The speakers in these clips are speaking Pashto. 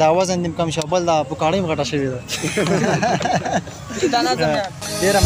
دا وزن دې کم شو بل دا پکاړې هم غټه شوې ده ډېره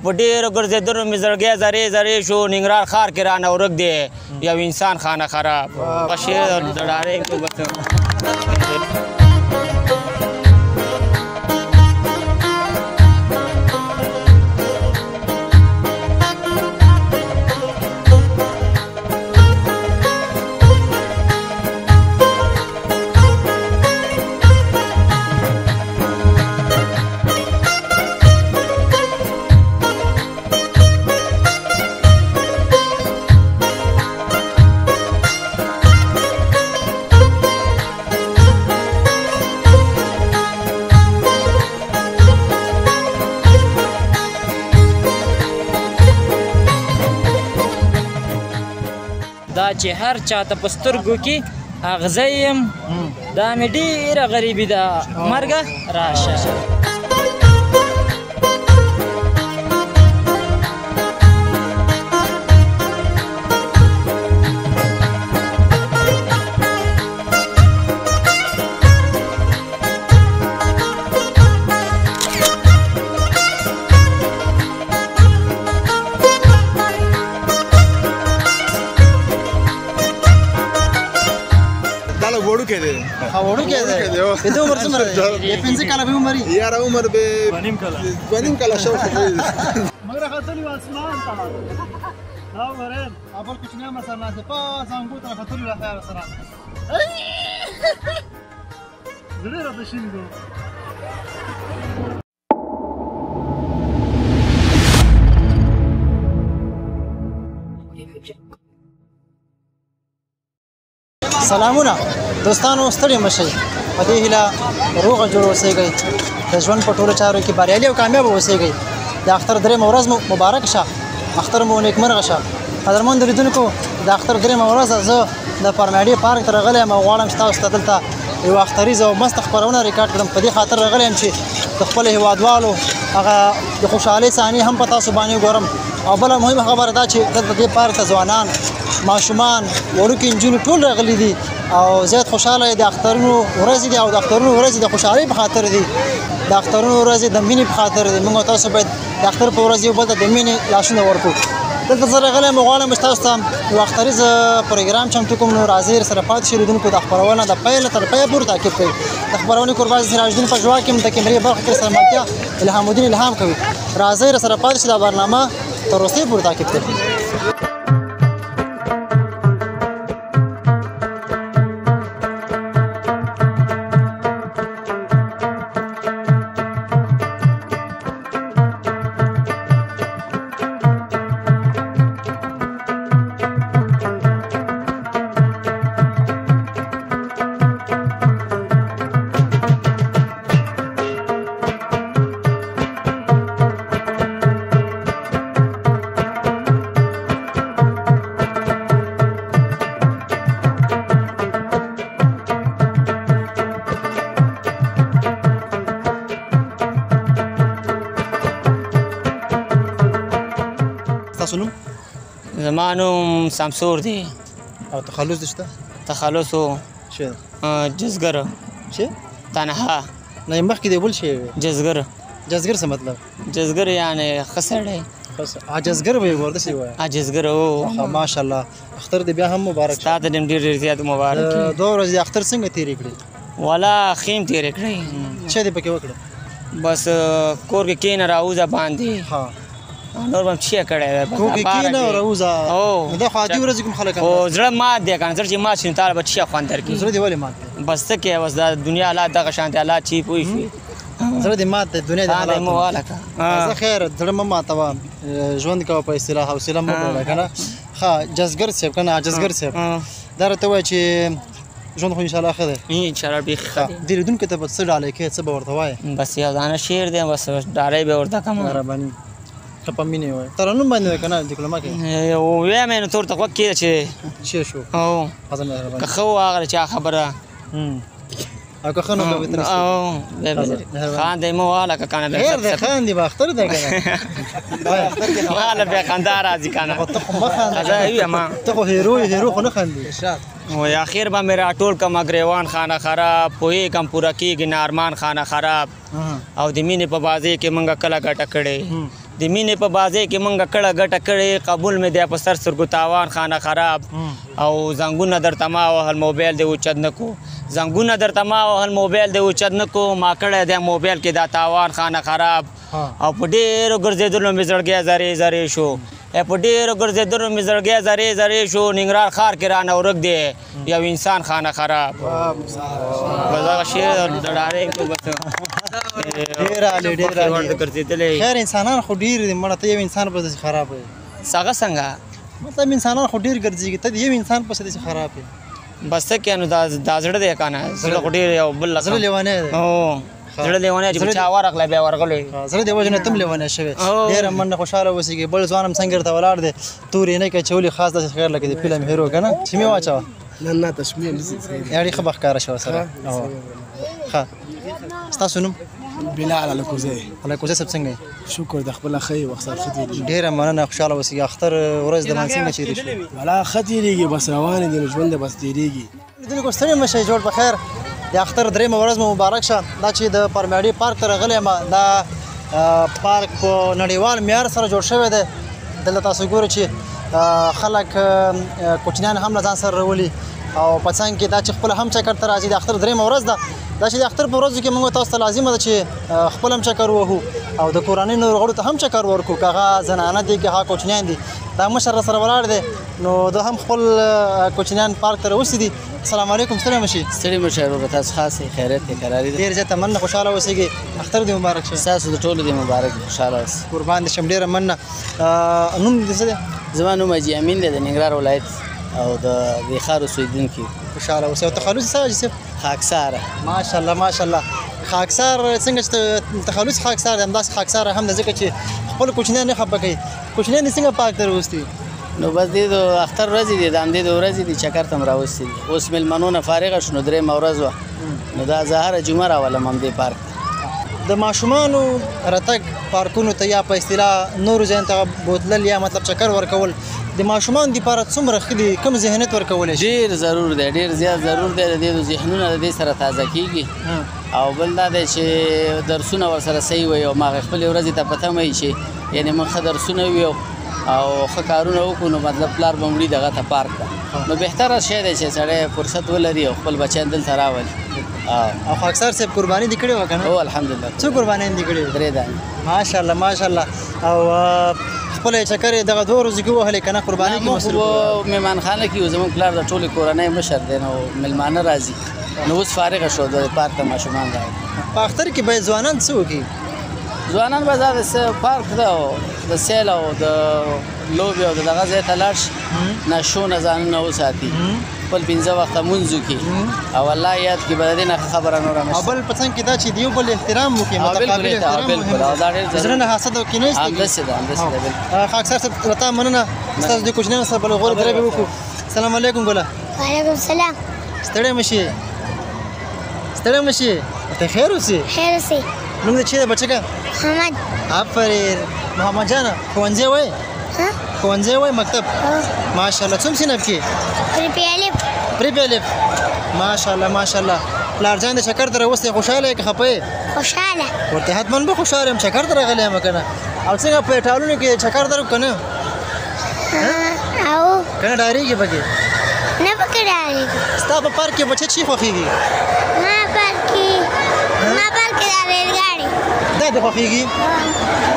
په ډېرو ګرځېدنو مې زړګی زرې زرې شو ننګرهار ښار کې رانه ورک دی یو انسان خانه خراب بشیر ډارې دا چې هر چاته په سترګو کې اغزی یم دا مې ډېره غریبي ده مرګه راشه وړوکی دی وړوکی دی د ده عمر څومره دی 15 کاله به عمر وي یاره عمر به 2.5 کاله شاوخوا به وي مګر ختلي و اسمان ته دا وګورئ اول کوچنیان به سره ناست پاس انګو ته ختلي و خیر سره زړه راته شین دی سلامونه دوستانو ستړي مشئ په دې هیله روغه جوړ اوسئ د ژوند په ټولو چارو کې بریالي او کامیاب اوسئ د اختر درېیمه ورځ مو مبارک شه اختر مو نیکمرغه شه قدرمنو لیدونکو د اختر درېیمه ورځ زه د پرماډي پارک ته راغلی یم او غواړم چې تاسو ته دلته یوه اختریزه او مست خپرونه ریکارډ کړم په دې خاطر راغلی یم چې د خپلو هېوادوالو هغه د خوشحالۍ صحنې هم په تاسو باندې وګورم او بله مهمه خبره دا چې دلته دې پارک ته ځوانان ماشومان وړوکي نجونې ټول راغلي دي او زیات خوشحاله د اخترونو ورځې دي او د اخترونو ورځې د خوشحالۍ په خاطر دي د اخترونو ورځې د مینې په خاطر دي موږ تاسو باید د اختر په ورځ یو بل ته د مینې لاسونه ورکړو دلته زه راغلی یم غواړم چې تاسو ته یو اختریز پروګرام چمتو کوم نو راځئ سره پاتې شئ لیدونکو د خپرونه د پیله تر پایه پورې تعقیب کوئ د خپرونې قربان سراج الدین پژوا کې د کیمرې برخه کې سره ملتیا الهام الدین الهام کوي راځئ سره پاتې شئ دا برنامه تر وروستۍ پورې تعقیب کوئ تاسو نوم؟ زما نوم سمسور دی. او تخلص دې شته؟ تخلص و جزګر. چې تنها نه مخکې دی بل شی جزګر. جزګر څه مطلب؟ جزګر یعنی خسړی. جزګر به ورته سی وای. جزګر او ماشاءالله اختر دې بیا هم مبارک شه. تاسو دې ډېر زیات مبارک. دوه ورځې اختر څنګه تیرې کړې؟ ولا خیم تیرې کړې. څه دې پکې وکړه؟ بس کور کې کین راوځه باندې. ها نور هم څه کړه کور کې کین راوځه. او دا خو عادي ورځ کوم خلک او زړه مات دي کنه زړه چې مات شین تار بچي خوان در کې زړه دی ولې مات بس ته کې بس دا دنیا حالات دغه شانته حالات چی پوي شي زړه دې مات دی دنیا د خان دی حالاتو مو والا کا زه خیر زړه مه ماتوه ژوند کوه په اصطلاح حوصله مه کوله که نه ښه جزګر صاحب که نه عاجزګر صاحب دا راته ووایه چې ژوند خو انشاءالله ښه دی انشاءالله بیخي ښه دی دې لیدونکو ته به څه ډالۍ کوې څه به ورته وایې بس یو دانه شعر دی بس ډالۍ به ورته کوم مهرباني ښه په مینې وایه ترنم باندې وایه که نه ډیپلوما کې ویم یې نو ته ورته غوږ کېده چې ښه شو او ښځه مهرباني که ښه وغله چا خبره او که ښه نو به بهتره شي خان دی مو والا که کنه خیر دی خاندي به اختر دی که نه والا بیا خندا راځي کنه ته خو مه خانده زه ویم ته خو هیرو خو نه خاندي وای اخر به مې راټول کم اګریوان خانه خراب پوهېږم پوره کېږي نه ارمان خانه خراب او د مینې په بازۍ کې مونږه کله ګټه کړې د مینې په بازۍ کې مونږه کله ګټه کړې قبول مې دی په سر سترګو تاوان خانه خراب او زنګونه درته ما وهل موبایل دې اوچت نه کو زنګونه درته ما وهل موبایل دې اوچت نه کو ما کړی دی موبایل کې دا تاوان خانه خراب او په ډېرو ګرځېدلو مې زړګی زرې زرې شو په ډېرو ګرځېدلو مې زړګی زرې زرې شو ننګرهار ښار کې رانه ورک دی یو انسان خانه خراب بس هغه شعر د ډارۍ کو بس ډېر عالي ډېر عالي ګرځېدلی خیر انسانان خو ډېر دي مړه ته یو انسان پسې خراب وي څنګه څنګه مطلب انسانان خو ډېر ګرځېږي ته د یو انسان پسې داسې خراب یې بس څه کې نو دا زړه دی که نه زړه خو ډېر یو بل زړه لیونی دی هو زړه لیونی چې چا ورغلی بیا ورغلی زړه د وجې نه ته هم لیونی شوی ډېره منډه خوشحاله اوسېږي بل ځوان هم څنګه ورته ولاړ دی تورې نه کوي چې ولې خاص داسې خیر لکه د فلم هیرو که نه چې مې واچوه نه تشمیه نشي اړې ښه به ښکاره شوه سره ښه ستاسو نوم بلال الکوزی الکوزی صاحب څنګه یې شکر د خپل خی وخت سره خدي ډېره مننه خوشحاله اوسېږي اختر ورځ د باندې څنګه چیرې شو ولا خديږي بس روان دي ژوند بس تیریږي لیدونکو ستړي مه شئ جوړ په خیر د اختر درېیمه ورځ مو مبارک شه دا چې د پرمیاډي پارک ته راغلی یم دا پارک په نړیوال معیار سره جوړ شوی دی دلته تاسو ګورئ چې خلک کوچنیان هم له ځان سره راولي او په څنګ کې دا چې خپله هم چکر ته راځي د اختر درېیمه ورځ ده دا چې د اختر په ورځو کې موږ تاسو ته لازمه ده چې خپل هم چکر ووهو او د کورنۍ نورو غړو ته هم چکر ورکړو که هغه زنانه دي که هغه کوچنیان دي دا مشر راسره ولاړ دی نو ده هم خپل کوچنیان پارک ته راوستي دي السلام علیکم ستړي مه شئ ستړي مه شئ وروره تاسو خاص خیریت دی قراري ده ډېر زیاته مننه خوشحاله اوسېږئ اختر دې مبارک شه ستاسو د ټولو دې مبارک خوشحاله اوسئ قربان دې شم ډېره مننه نوم دې څه دی زما نوم حاجي امین دی د ننګرهار ولایت او د دې ښار اوسېدونکی خوشحاله اوسئ او تخلص څه حاجي صاحب خاکساره ماشاءالله ماشاءالله خاکسار څنګه چې تخلص خاکسار دی همداسې خاکسار هم ده ځکه چې خپل کوچنیان نه خفه کوي کوچنیان دې څنګه پارک ته راوستي نو بس دې د اختر ورځې دي د همدې د ورځې دي چکر ته م راوستي دي اوس مېلمنو نه فارغه شو نو درېیمه ورځ وه نو دا زه هره جمعه راولم همدې پارک ته د ماشومانو رتګ پارکونو ته یا په اصطلاح نورو ځایونو ته بوتلل یا مطلب چکر ورکول د ماشومانو دپاره څومره ښه دي کوم ذهنیت ورکولی شي ډېر ضرور دی ډېر زیات ضرور دی د دې د ذهنونه د دې سره تازه کېږي او بل دا دی چې درسونه ورسره صحیح وي او ما هغې خپلې ورځې ته په تمه وي چې یعنې موږ ښه درسونه وي او ښه کارونه وکړو نو مطلب پلار به وړي دغه ته پارک ته نو بهتره شی دی چې سړی فرصت ولري او خپل بچیان دلته راولي او خاکسار صاحب قرباني دې کړې وه که نه هو الحمدلله څو قربانیان دې کړې 3 دانې ماشاءالله ماشاءالله او خپل چکر یې دغه 2 ورځو کې وهلې که نه قرباني کې مصروف موږ مېهمانخانه کې یو زموږ پلار د ټولې کورنۍ مشر دی نو مېلمانه راځي نو اوس فارغه شو د پارک ته ماشومان راغلي په اختر کې باید ځوانان څه وکړي ځوانان به دا د پارک ده او د سیل او د لوبې او د دغه ځای ته لاړ شي نشو نه ځانونه وساتي خپل 15 وخته مونځ وکړي او الله یاد کړي به د دې نه خبره نوره او بل په څنګ کې دا چې د یو بل احترام وکړي متقابل احترام بالکل او دا ډېر زړه نه حسد وکړي نه همداسې ده همداسې ده بالکل خاکسار صاحب راته مننه ستاسو د کوچنیانو سره بله غوره دربې وکړو السلام علیکم ګله وعلیکم السلام ستړی مه شي ستړی مه شي ته خیر اوسې خیر اوسئ نوم دې چی دی بچکه محمد آفرین محمد جانه ښوونځی وایې ښوونځی وایې مکتب ماشاءالله څوم صنف کې پریپي الف ماشاءالله ماشاءالله پلار جان دې چکر ته راوستی خوشحاله یې که خفه یې خوشحاله ورته حتما به خوشحاله یم چکر ته راغلی یم که نه او څنګه په ټالونو کې چکر در که نه او که نه ډارېږي پکې نه پکې ډارېږي ستا په پارک کې بچه چی خوښېږي ما پارک کې دا ریلګاډي دا دې خوښېږي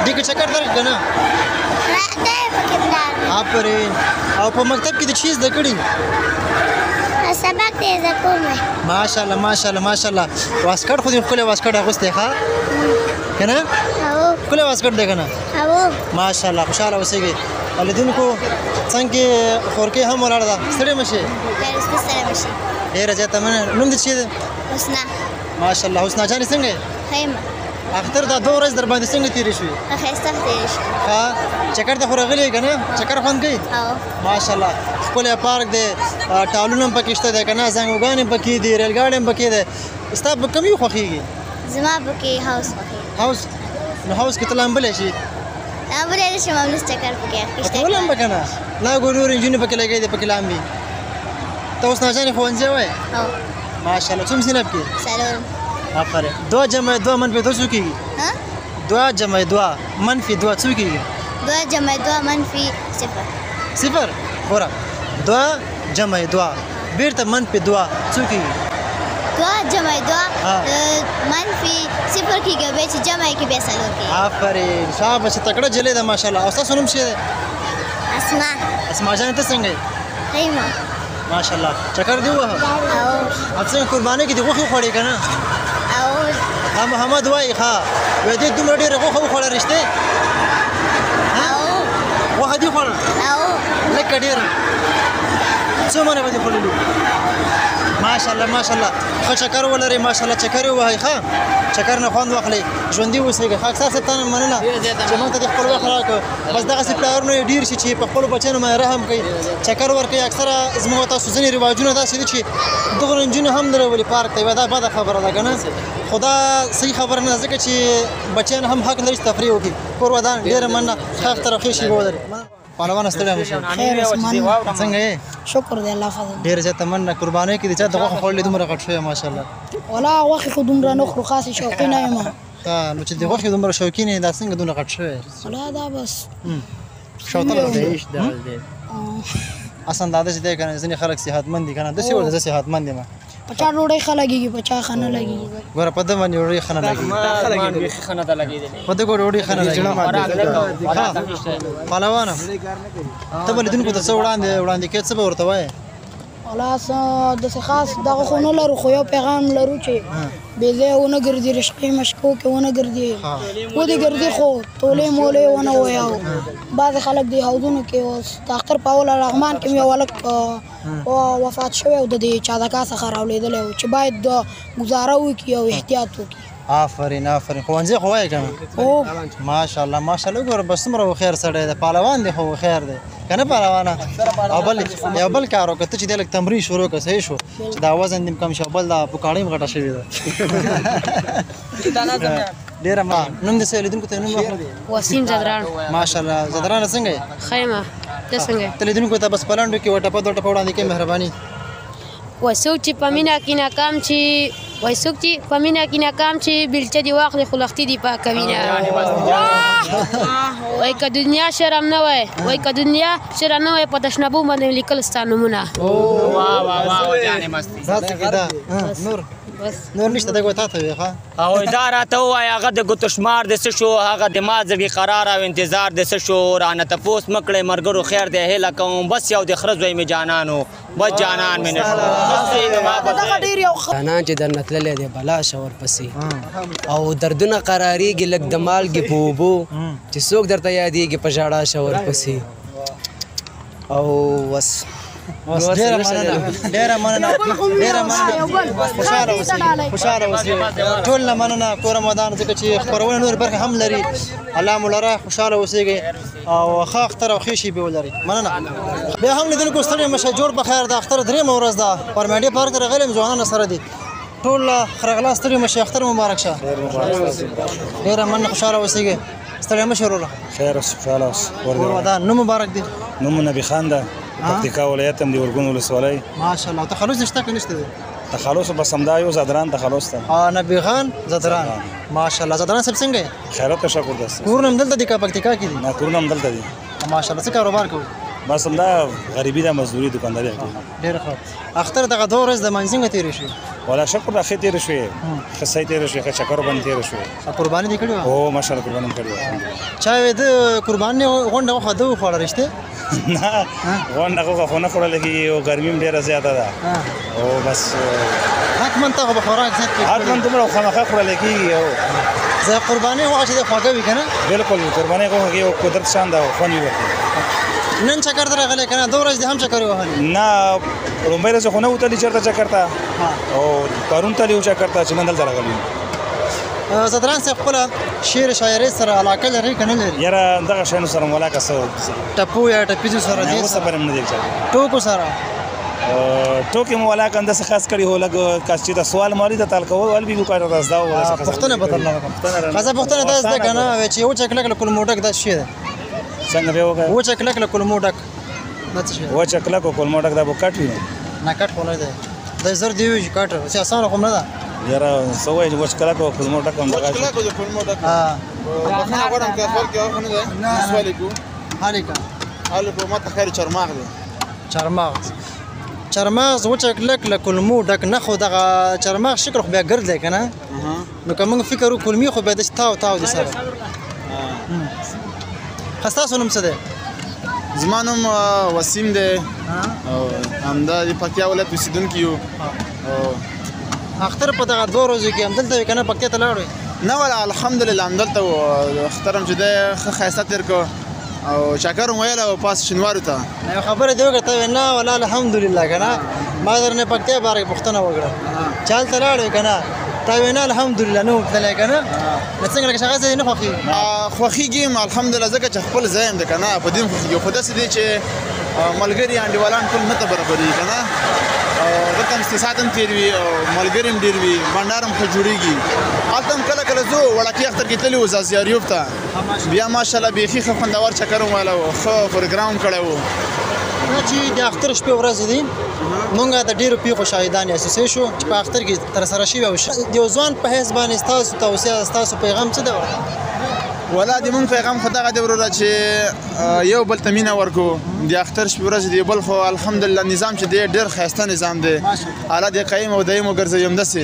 دې کې چکر در که نه دا یې پکې پلار آفرین او په مکتب کې د چی زده کړي سبق دې زده کوم ماشاءالله ماشاءالله ماشاءالله واسکټ خو دې ښکلی واسکټ اغوستی ښه کنه او کله واسکټ دی کنه او ماشاءالله خوشاله اوسئ لیدونکو څنګه خورکې هم ولاړه ده ستړې مشي درسته سره مشي ډېره زیاته مننه نوم دې څه دی حسنا ماشاءالله حسنا جانې څنګه یې خیمه اختر دا 2 ورځې در باندې څنګه تېرې شوې ښایسته تېرې شوې ها چکر ته خو راغلی یې که نه چکر خوند کوي او ماشاءالله ښکلی پارک دی ټالونه هم پکې شته دی که نه زنګوګان هم پکې دي ریل ګاډي هم پکې دی ستا به کوم یو خوښېږي زما پکې هاوس خوښېږي هاوس نو هاوس کې ته لامبلی شي لامبلی شم همداسې چکر پکې اخیستی ته ولامبه که نه لا ګو نور نجونې پکې لګی دی پکې لامبي ته اوس ناجانې ښوونځی وایې او ماشاءالله څوم صنف کې څلورم آفرین 2 جمع 2 منفي 2 څو کېږي ها 2 جمع 2 منفي 2 څو کېږي 2 جمع 2 منفي 0 صفر ګوره 2 جمع 2 بیرته منفي 2 څو کېږي 2 جمع 2 ها. منفي 0 کېږي بیا چې جمع یې کې بیا څلور کېږي آفرین شاباش تکړه جلې ده ماشاءالله او ستاسو نوم څه دی اسما اسماء جان ته څنګه یې خیمه ماشاءالله چکر دی ووهه او څنګه قربانۍ کې دې غوښې وخوړې که نه او محمد وایي ښه وایي دې دومره ډېره غوښه وخوړه رښتې غوښه دې خوړه او لکه ډېره څو منه به دې خوړلي ماشاءالله ماشاءالله ښه چکر ولرئ ماشاءالله چکر یې ووهئ ښه چکر نه خوند واخلئ ژوندي اوسېږئ ښه اکثر صاحب تا نه مننه چې موږ ته دې خپل وخت راکړ بس دغسې پلارونه یې ډېر شي چې په خپلو بچیانو باندې رحم کوي چکر ورکوي اکثره زموږ تاسو ځینې رواجونه داسې دي چې دغه نجونې هم درولي پارک ته یوه دا بده خبره ده که نه خو دا صحیح خبره نه ده ځکه چې بچیان هم حق لري چې تفریح وکړي کور ودان ډېره مننه ښه اختر او ښې شېبې ولري پهلوانه ستړی مه شئ خیر اسمان څنګه یې شکر دی الله فضل ډېره زیاته مننه قربانۍ کې د چا د غوښه خوړلې دومره غټ شوی ماشاءالله ولا غوښې خو دومره نه خورو خاصې شوقي نه یم ها نو چې د غوښې دومره شوقین یې دا څنګه دومره غټ شوی ولا دا بس شوتله اصلا دا داسې دی که نه ځینې خلک صحتمند دي که نه داسې ورته زه صحتمند یم په چا ډوډۍ ښه لګېږي په چا ښه نه لګېږي ګوره په ده باندې ډوډۍ ښه نه لګېږي په ده ډوډۍ ښه نه لګېږي پهلوانه ته به لیدونکو ته څه وړاندې کوې څه به ورته وایې ولا څه داسې خاص دغه خو نه لرو خو یو پیغام لرو چې بې ځایه ونه ګرځي رشقې مشکو کې ونه ګرځي ودې ګرځي خو تولې مولې ونه ویاو بعضې خلک دې حوضونو کې اوس د اختر په اول لغمان کې مې یو هلک وفات شوی او د دې چادکا څخه راولېدلی و چې باید ګزاره وکړي او احتیاط وکړي آفرین آفرین ښوونځی خو وایې که نه هو ماشاءالله ماشاءالله ګوره بس څومره هوښیار سړی دی پهلوان دی خو هوښیار دی که نه پهلوانه یو بل کار وکړه ته چې دی لږ تمرین شروع کړه صحیح شو چې دا وزن دې کم شي او بل دا پوکاڼۍ هم غټه شوې ده ډېره نوم دې څه لیدونکو ته نوم واخله وسیم زدران ماشاءالله زدرانه څنګه یې خیمه ته څنګه ته لیدونکو ته بس په لنډو کې وټپه دوه ټپه وړاندې کوي مهرباني وای څوک چې په مینه کې ناکام چې وای څوک چې په مینه کې ناکام چې بیلچه دې واخلي خو لښتې دې پاکوینه وای که دنیا شرم نه وای وای که دنیا شرم نه وای په تشنابو باندې لیکل ستا نومونه داسې کې ده نور نشته دغه تا ته وي ښه او دا راته ووایه هغه د ګوتو شمار د څه شو هغه د ما زوي قرار او انتظار د څه شو رانه تپوس مه کړئ ملګرو خیر دی هیله کوم بس یو د خره زوی مې جانانو بس جانان مې نه شو جانان چې درنه تللی دی بلا شه ورپسې او دردونه قرارېږي لږ د مالګې په اوبو چې څوک درته یادېږي په ژړا شه ورپسې او بس ډېره مننه خوشحاله اوسئ ټول نه مننه کوره مدان ځکه چې خپرونه نور برخې هم لري الله مو لره خوشحاله اوسېږئ او ښه اختر او ښې شېبې ولرئ مننه بیا هم لیدونکو ستړي مه شئ جوړ په خیر د اختر درېیمه ورځ ده پر میډیا پارک ته راغلی یم ځوانان سره دي ټول خرغلا ستړي مه شئ اختر مبارک شه ډېره مننه خوشحاله اوسېږئ ستړی مه شئ وروره خیر اوس خوشحاله اوس کور ودان نوم مبارک دی نوم نبي خان ده پکتیکا ولایت هم د ورګون ولسوالۍ ماشاءالله تخلص شته که نشته دی تخلص بس همدا یو زدران تخلص ته نبي خان زدران ماشاءالله زدران صاحب څنګه یې خیرات شکر دست کورونه هم دلته دي که پکتیکا کې دي نه کورونه هم دلته دي ماشاءالله څه کاروبار کوئ بس همدا غریبي ده مزدوري دکانداري ډېره ښه اختر دغه 2 ورځې د منځ څنګه تېرې شوې ولا شکر دا ښې تېرې شوې ښه صحیح تېرې شوې ښه چکر باندې تېرې شوې قرباني دې کړې وه هو ماشاءالله قرباني مې کړې وه چا وې د قربانۍ غونډه غوښه ده وخوړه رښتې نه غونډه غوښه خو نه خوړل کېږي او ګرمي هم ډېره زیاته ده او بس حتما ته خو به خوراک زیات حتما دومره خامخا خوړل کېږي زه قرباني غوښه چې د خواږه وي که نه بالکل قرباني غوښه کې یو قدرت شان ده خوند یې ورکوي نن چکر ته راغلی که نه دا ورځ دې هم چکر ووهلی نه لومړۍ ورځ خو نه وتلي چېرته چکر ته او پرون تلي وو چکر ته چې نن دلته راغلي زدران صاحب خپله شعر شاعرۍ سره علاقه لري که نه لري یاره دغه شیانو سره مو علاقه څه ټپو یا ټپیزو سره دې اوس پرې نه دی ټوکو سره ټوکې مو علاقه همداسې خاص کړي هو لږ کاس چې د سوال مالي د تال کول ول بي وکړه دا زده پوښتنه به درنه وکړم ښځه پوښتنه دا زده که نه چې وچه کلک له کلمو ډک دا څه شی دی څنګه به وکړه وچه کلک له کلمو ډک دا څه شی دی وچه کلک او کلمو ډک دا به کټ وي نه کټ خو نه دی دا زر دی وي چې کټ چې اسانه خو نه ده یاره څه وایي وچ کلک او کلمو ډک هم دغه کلک او کلمو ډک بخښنه غواړم که خپل کې خو نه دی سوال کوو هلیکه هلیکه ما ته خیر چرماغ دی چرماغ وچه کلک له کلمو ډک نه خو دغه چرماغ شکل خو بیا ګرد دی که نه نو که موږ فکر وکړو کلمې خو بیا داسې تاو دي سره ښه ستاسو نوم څه دی زما نوم وسیم دی او همدا د پکتیا ولایت اوسېدونکي یو اختر په دغه 2 ورځو کې همدلته وي که نه پکتیا ته لاړ نه ولا الحمدلله همدلته و اختر هم چې دی ښه ښایسته تېر کړو او چکر هم ویل او پاس شینوارو ته یو خبره دې وکړه ته وې نه ولا الحمدلله که نه ما درنه پکتیا باره کې پوښتنه وکړه چې هلته لاړ وې که نه تا وې نه الحمدلله نه وم تللی که نه نو څنګه لکه شغه ځای نه خوښېږي خوښېږي م الحمدلله ځکه چې خپل ځای یم دی که نه په دې هم خوښېږي خو داسې دی چې ملګري انډیوالان ټول نه ته برابرېږي که نه دلته هم استساعت هم تېر وي او ملګري هم ډېر وي بنډار هم ښه جوړېږي هلته هم کله کله ځو وړکې اختر کې تللي وو زازیاریوب ته بیا ماشاءالله بیخي ښه خوندور چکر هم ویلی وو ښه پروګرام هم کړی وو چې د اختر شپې ورځې دي مونږ د ډېرو پیښو شاهدان یاستو څه شو چې په اختر کې ترسره شوي او د یو ځوان په حیث باندې ستاسو توصیه ستاسو پیغام څه دی ورته ولا د مونږ پیغام خو دغه دی وروره چې یو بل ته مینه ورکړو د اختر شپې ورځې دی بل خو الحمدلله نظام چې دی ډېر ښایسته نظام دی حالت یې قیم او دایم وګرځوي همداسې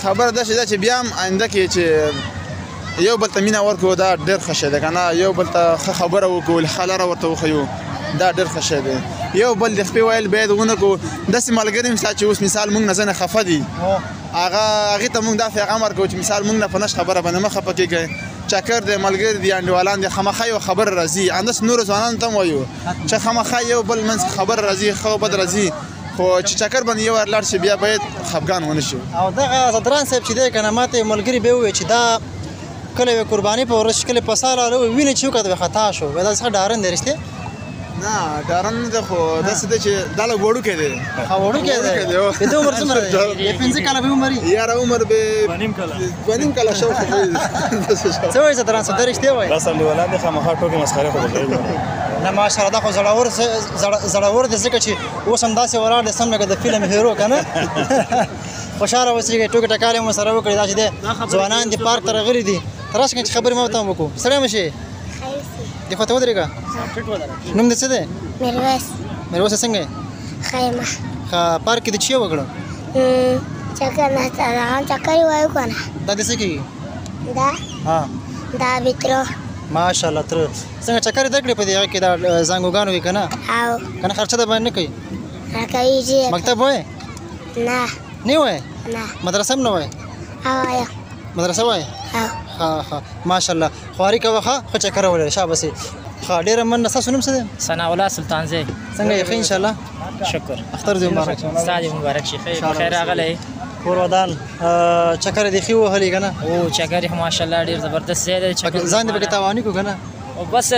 خبره داسې ده چې بیا هم آینده کې چې یو بل ته مینه ورکړو دا ډېر ښه شی دی که نه یو بل ته ښه خبره وکړو ښه لاره ورته وښیو دا ډېر ښه شی دی یو بل د خپې ویل باید ونه کړو داسې ملګري هم شته چې اوس مثال مونږ نه ځنې خفه دي هغې ته مونږ دا پیغام ورکړو چې مثال مونږ نه په نش خبره باندې مه خفه کېږئ چکر دی ملګري دي انډیوالان دي خامخا یو خبره راځي همداسې نورو ځوانانو ته هم وایو چې خامخا یو بل منځ کې خبره راځي ښه او بد راځي خو چې چکر باندې یو ور لاړ شي بیا باید خفګان ونه شي او دغه زدران صاحب چې دی که نه ما ته ملګري به ووایي چې دا کله یې قرباني په ورځ کله په سال راغله وینې چې وکړه د خطا شو دا څه ډارن دی رښتیا نه ډارن نه دی خو داسې دی چې دا لږ وړوکی دی وړوکی دی د ده عمر څومره دی 15 کاله به عمر وي یاره عمر به 2.5 کاله شاوخوا څه وایي زدران صاحب دا رښتیا وایي بس انډیوالان دي خامخا ټوکې مسخرې خو به کوي نه ماشاءالله دا خو زړور دی ځکه چې اوس هم داسې ولاړ دی سم لکه د فلم هیرو که نه خوشحاله اوسېږئ ټوکې ټکالې مو سره وکړئ دا چې دی ځوانان دي پارک ته راغلي دي ته راشه چې خبرې ما ورته هم وکړو سړی مه شي دې خوا ته ودرېږه نوم دې څه دی میرویس څنګه یې ښه یم ښه پارک کې دې چې وکړه چکر نه هم چکر یې وایو که نه دا دې څه کېږي دا بترو ماشاءالله تر څنګه چکر یې در کړې په دې هغه کې دا زانګوګانو وي که نه که نه خرچه ده باندې نه کوي کوي چې مکتب وایې نه نه وایې نه مدرسه هم نه وایې وایم مدرسه وایې ښه ماشاءالله خواري کوه ښه ښه چکر ولرې شابسې ښه ډېره مننه ستاسو نوم څه دی ثناء الله سلطانزی څنګه یې ښه انشاءالله شکر اختر دې مبارک ستا دې مبارک شي بخیر راغلی کور ودان چکر دې ښې وهلي که نه او چکر یې ماشاءالله ډېر زبردست ځای دی ځان دې پکې تاواني کړو که نه بس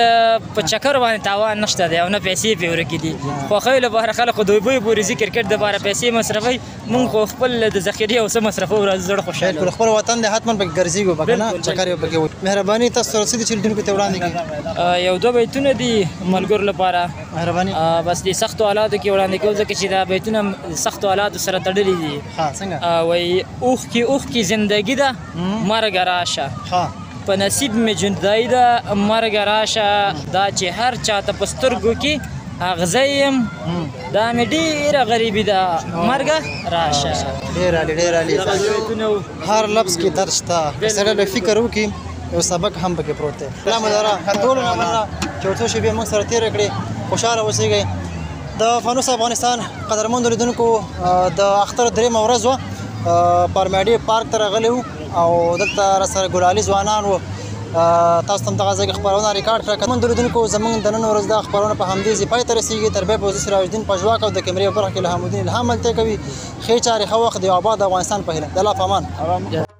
په چکر باندې تاوان نشته دی او نه پیسې پې ورکې دي خوښیو لپاره خلکو دوی بوري ځي کرکټ دپاره پیسې مصرفوي مونږ خو خپل د ذخیرې او څه مصرفو راځو زړه خوشحاله بالکل خپل وطن دی حتما پکې ګرځېږو به که نه چکر یې پکې مهرباني تاسو سره څه دي چې لیدونکو ته وړاندې کړي یو دوه بیتونه دي ملګرو لپاره مهرباني بس د سختو حالاتو کې وړاندې کوو ځکه چې دا بیتونه سختو حالاتو سره تړلي دي څنګه وایي اوښ کې زندګي ده مرګ راشه په نصیب مې جدایي ده مرګ راشه دا چې هر چاته په سترګو کې اغزی یم دا مې ډېره غریبي ده مرګ راشه ډېر عالي هر لفظ کې درد شته که سړی له فکر وکړي یو سبق هم پکې پروت دی الله مداره ټولو نه مننه چې ورڅو شېبې موږ سره تېره کړې خوشحاله اوسېږئ د فانوس افغانستان قدرمندو لیدونکو د اختر درېیمه ورځ وه پارمیډي پارک ته راغلي وو او دلته راسره ګلالي ځوانان وو. تاسو ته هم دغه ځای کې خپرونه ریکارډ کړه. که دلیدونکو زموږ د نن ورځ دا خپرونه په همدې ځای پای ته رسېږي. تر بیا به زه سراج الدین پژواک او د کیمرې په برخه کې الهام الدین الهام ملتیا کوي. ښې چارې ښه وخت د یو اباد افغانستان په هیله. د الله په امان.